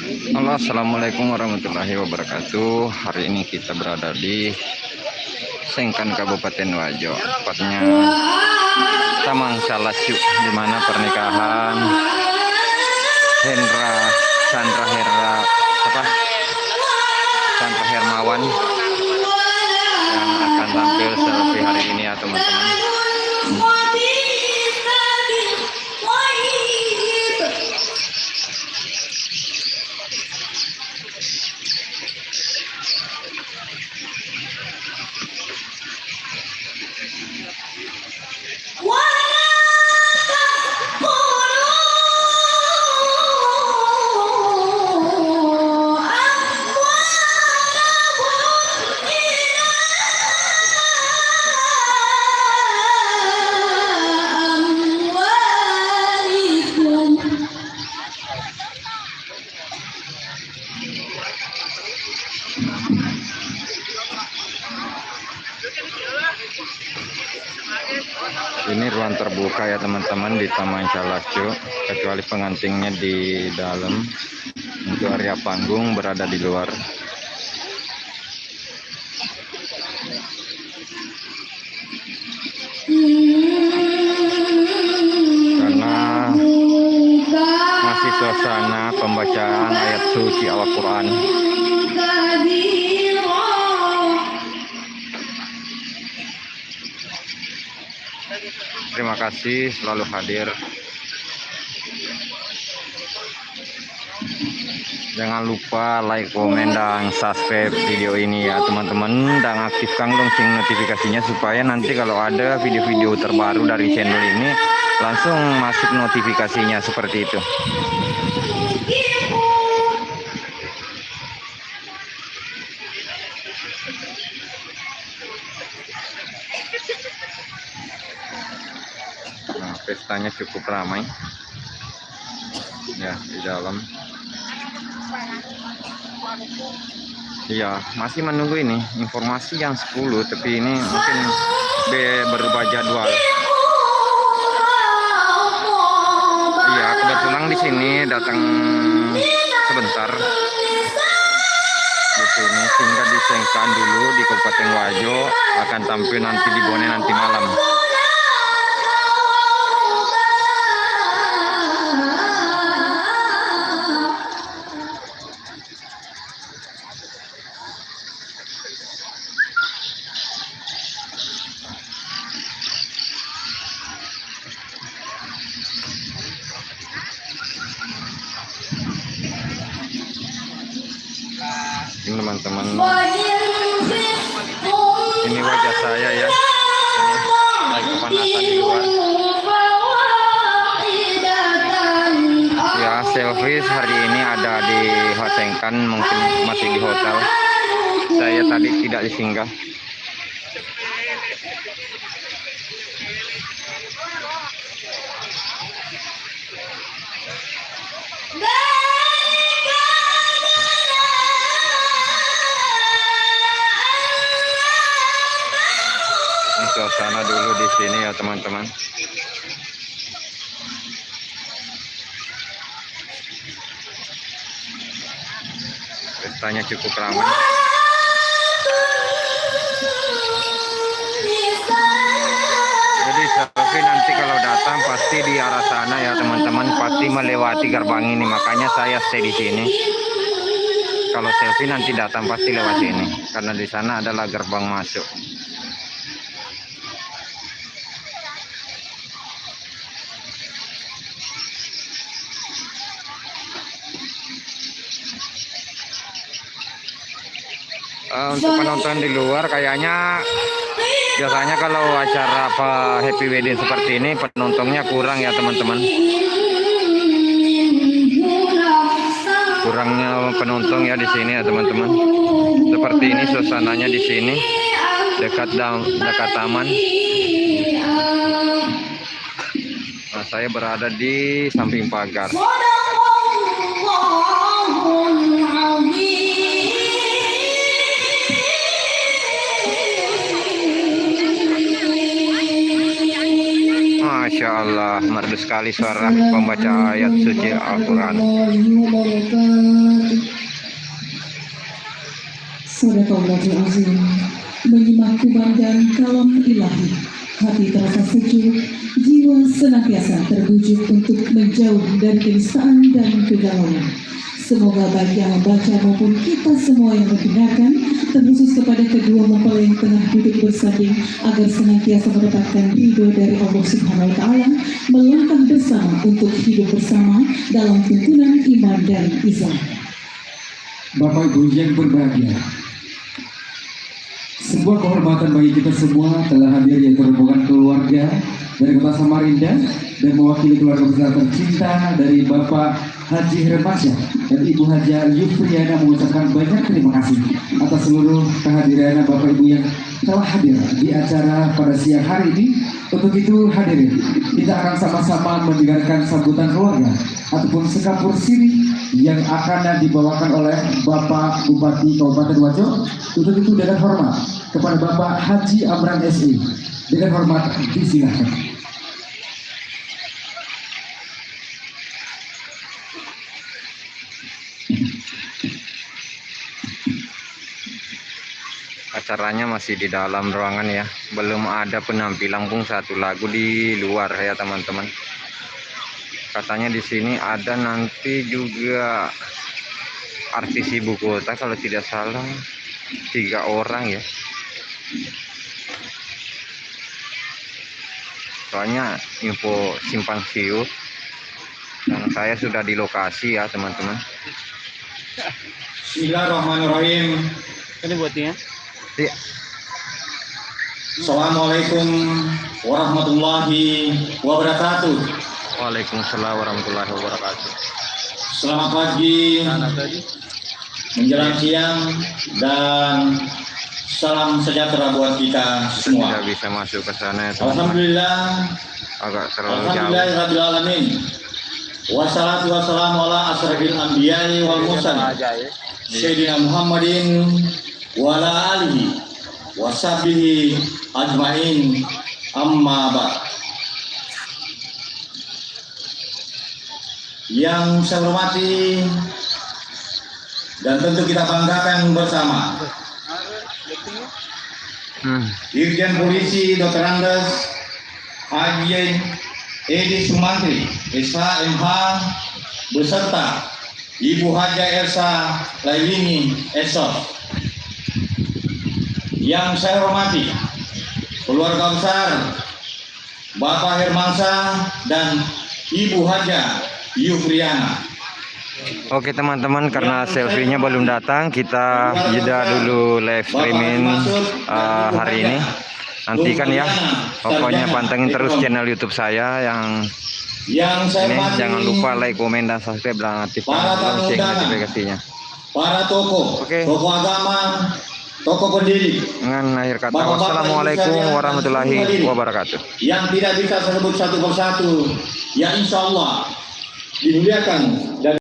Halo, assalamualaikum warahmatullahi wabarakatuh. Hari ini kita berada di Sengkan, Kabupaten Wajo, tepatnya Taman Salasyu, di mana pernikahan Chandra Hermawan yang akan tampil selfie hari ini ya teman-teman. Ini ruang terbuka ya teman-teman di Taman Salasyu, kecuali pengantinnya di dalam. Untuk area panggung berada di luar. Karena masih suasana pembacaan ayat suci Al-Quran. Terima kasih selalu hadir. Jangan lupa like, komen, dan subscribe video ini ya teman-teman, dan aktifkan lonceng notifikasinya supaya nanti kalau ada video-video terbaru dari channel ini langsung masuk notifikasinya seperti itu. Nah, pestanya cukup ramai ya di dalam. Iya, masih menunggu ini informasi yang 10, tapi ini mungkin berubah jadwal. Iya, kebetulan di sini datang sebentar di sini, sehingga disengkan dulu di Kabupaten Wajo, akan tampil nanti di Bone nanti malam. Ini teman-teman, ini wajah saya ya, ini lagi kepanasan di luar ya. Selfie hari ini ada di Sengkan, mungkin masih di hotel. Saya tadi tidak disinggah. Suasana dulu di sini ya teman-teman. Pestanya cukup ramai. Jadi selfie nanti kalau datang pasti di arah sana ya teman-teman, pasti melewati gerbang ini. Makanya saya stay di sini. Kalau selfie nanti datang pasti lewat sini, karena di sana adalah gerbang masuk. Untuk penonton di luar kayaknya biasanya kalau acara happy wedding seperti ini penontonnya kurang ya teman-teman. Kurangnya penonton ya di sini ya teman-teman. Seperti ini suasananya di sini, dekat taman. Nah, saya berada di samping pagar. Masya Allah, merdu sekali suara pembaca ayat suci Al-Quran. Sadaqallahul azim. Menyimak kumandang kalam ilahi, hati terasa sejuk, jiwa senantiasa terbujuk untuk menjauh dari kenistaan dan kegalauan. Semoga baik yang membaca maupun kita semua yang mendengarkan, terkhusus kepada kedua mempelai yang tengah duduk bersanding, agar senantiasa mendapatkan ridho dari Allah Subhanahu wa Ta'ala, melangkah bersama untuk hidup bersama dalam tuntunan iman dan Islam. Bapak Ibu yang berbahagia, sebuah kehormatan bagi kita semua telah hadir yaitu rombongan keluarga dari Kota Samarinda dan mewakili keluarga besar tercinta dari Bapak Haji Hermansyah dan Ibu Haja Yufriana mengucapkan banyak terima kasih atas seluruh kehadiran Bapak Ibu yang telah hadir di acara pada siang hari ini. Untuk itu hadirin, kita akan sama-sama mendengarkan sambutan keluarga ataupun sekapur siri yang akan dibawakan oleh Bapak Bupati Kabupaten Wajo. Untuk itu dengan hormat kepada Bapak Haji Amran SI, dengan hormat disilakan. Acaranya masih di dalam ruangan ya, belum ada penampilan pun satu lagu di luar ya teman-teman. Katanya di sini ada nanti juga artis ibu kota kalau tidak salah 3 orang ya. Soalnya info simpang siur dan saya sudah di lokasi ya teman-teman. Bismillahirrahmanirrahim. Ini buatnya. Ya. Assalamualaikum warahmatullahi wabarakatuh. Waalaikumsalam warahmatullahi wabarakatuh. Selamat pagi, menjelang siang, dan salam sejahtera buat kita semua. Tidak bisa masuk ke sana ya teman-teman. Alhamdulillah, Agak terlalu jauh. alhamdulillahirabbil alamin. Wassalatu wassalamu ala asrofil anbiya'i wal mursalin. Sayyidina Muhammadin wa ala alihi wa sahbihi ajmain, amma ba'd. Yang saya hormati dan tentu kita banggakan bersama Dirjen Polisi Dr. Andes Haji Edi Sumantri SHMH beserta Ibu Haja Elsa Lailini SO. Yang saya hormati keluarga besar Bapak Hermansyah dan Ibu Haja Yufriana. Oke teman-teman, karena selfie-nya belum datang, kita jeda dulu live streaming hari ini. Nantikan ya, pokoknya pantengin terus channel YouTube saya yang saya ini. hormati, Jangan lupa like, komen, dan subscribe dan aktifkan lonceng notifikasinya. para tokoh, Oke. tokoh agama, tokoh pendidik, Dengan akhir kata, Bapak-bapak, wassalamualaikum ibu sekalian, warahmatullahi hadirin. wabarakatuh. yang tidak bisa saya sebut satu persatu, ya insya Allah dimuliakan dan